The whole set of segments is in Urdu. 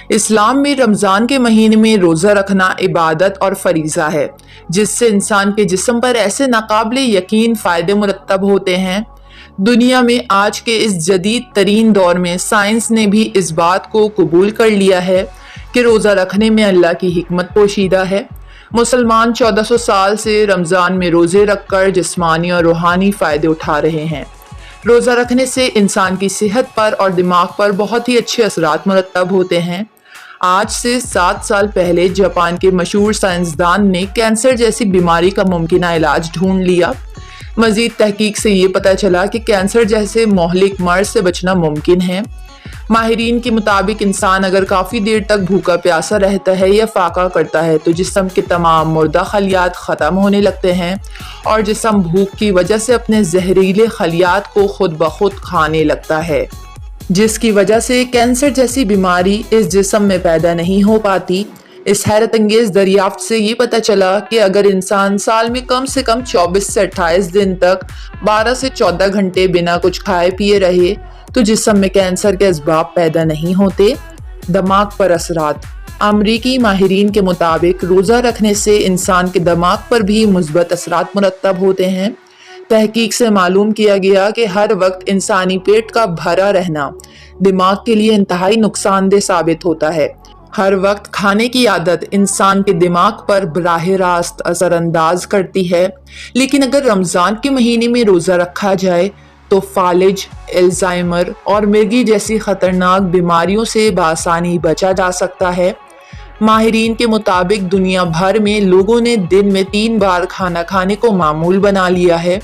اسلام میں رمضان کے مہینے میں روزہ رکھنا عبادت اور فریضہ ہے، جس سے انسان کے جسم پر ایسے ناقابل یقین فائدے مرتب ہوتے ہیں۔ دنیا میں آج کے اس جدید ترین دور میں سائنس نے بھی اس بات کو قبول کر لیا ہے کہ روزہ رکھنے میں اللہ کی حکمت پوشیدہ ہے۔ مسلمان 1400 سال سے رمضان میں روزے رکھ کر جسمانی اور روحانی فائدے اٹھا رہے ہیں۔ روزہ رکھنے سے انسان کی صحت پر اور دماغ پر بہت ہی اچھے اثرات مرتب ہوتے ہیں۔ آج سے 7 سال پہلے جاپان کے مشہور سائنسدان نے کینسر جیسی بیماری کا ممکنہ علاج ڈھونڈ لیا۔ مزید تحقیق سے یہ پتہ چلا کہ کینسر جیسے مہلک مرض سے بچنا ممکن ہے۔ ماہرین کے مطابق انسان اگر کافی دیر تک بھوکا پیاسا رہتا ہے یا فاقہ کرتا ہے تو جسم کے تمام مردہ خلیات ختم ہونے لگتے ہیں اور جسم بھوک کی وجہ سے اپنے زہریلے خلیات کو خود بخود کھانے لگتا ہے، جس کی وجہ سے کینسر جیسی بیماری اس جسم میں پیدا نہیں ہو پاتی۔ اس حیرت انگیز دریافت سے یہ پتہ چلا کہ اگر انسان سال میں کم سے کم 24 سے 28 دن تک 12 سے 14 گھنٹے بنا کچھ کھائے پیے رہے تو جسم میں کینسر کے اسباب پیدا نہیں ہوتے۔ دماغ پر اثرات۔ امریکی ماہرین کے مطابق روزہ رکھنے سے انسان کے دماغ پر بھی مثبت اثرات مرتب ہوتے ہیں۔ تحقیق سے معلوم کیا گیا کہ ہر وقت انسانی پیٹ کا بھرا رہنا دماغ کے لیے انتہائی نقصان دہ ثابت ہوتا ہے۔ ہر وقت کھانے کی عادت انسان کے دماغ پر براہ راست اثر انداز کرتی ہے، لیکن اگر رمضان کے مہینے میں روزہ رکھا جائے تو فالج، الزائمر اور مرگی جیسی خطرناک بیماریوں سے بآسانی بچا جا سکتا ہے۔ ماہرین کے مطابق دنیا بھر میں لوگوں نے دن میں 3 بار کھانا کھانے کو معمول بنا لیا ہے،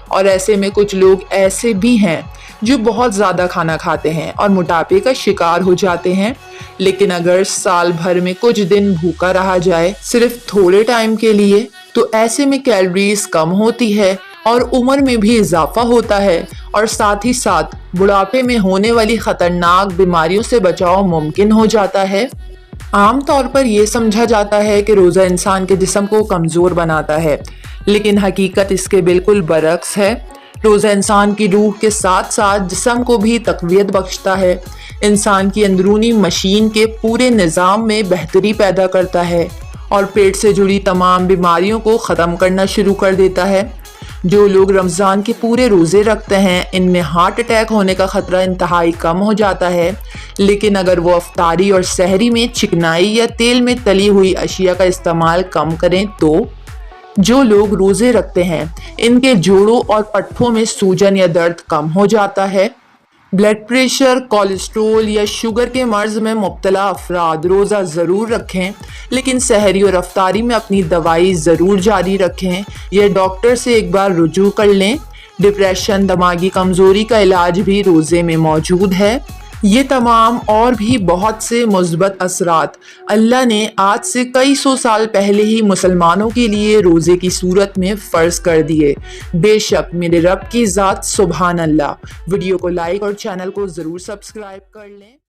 اور ایسے میں کچھ لوگ ایسے بھی ہیں جو بہت زیادہ کھانا کھاتے ہیں اور موٹاپے کا شکار ہو جاتے ہیں۔ لیکن اگر سال بھر میں کچھ دن بھوکا رہا جائے صرف تھوڑے ٹائم کے لیے تو ایسے میں کیلوریز کم ہوتی ہے اور عمر میں بھی اضافہ ہوتا ہے، اور ساتھ ہی ساتھ بڑھاپے میں ہونے والی خطرناک بیماریوں سے بچاؤ ممکن ہو جاتا ہے۔ عام طور پر یہ سمجھا جاتا ہے کہ روزہ انسان کے جسم کو کمزور بناتا ہے، لیکن حقیقت اس کے بالکل برعکس ہے۔ روزہ انسان کی روح کے ساتھ ساتھ جسم کو بھی تقویت بخشتا ہے، انسان کی اندرونی مشین کے پورے نظام میں بہتری پیدا کرتا ہے اور پیٹ سے جڑی تمام بیماریوں کو ختم کرنا شروع کر دیتا ہے۔ جو لوگ رمضان کے پورے روزے رکھتے ہیں ان میں ہارٹ اٹیک ہونے کا خطرہ انتہائی کم ہو جاتا ہے، لیکن اگر وہ افطاری اور سحری میں چکنائی یا تیل میں تلی ہوئی اشیاء کا استعمال کم کریں تو جو لوگ روزے رکھتے ہیں ان کے جوڑوں اور پٹھوں میں سوجن یا درد کم ہو جاتا ہے۔ بلڈ پریشر، کولیسٹرول یا شوگر کے مرض میں مبتلا افراد روزہ ضرور رکھیں، لیکن سحری اور افطاری میں اپنی دوائی ضرور جاری رکھیں یا ڈاکٹر سے ایک بار رجوع کر لیں۔ ڈپریشن، دماغی کمزوری کا علاج بھی روزے میں موجود ہے۔ یہ تمام اور بھی بہت سے مثبت اثرات اللہ نے آج سے کئی سو سال پہلے ہی مسلمانوں کے لیے روزے کی صورت میں فرض کر دیے۔ بے شک میرے رب کی ذات سبحان اللہ۔ ویڈیو کو لائک اور چینل کو ضرور سبسکرائب کر لیں۔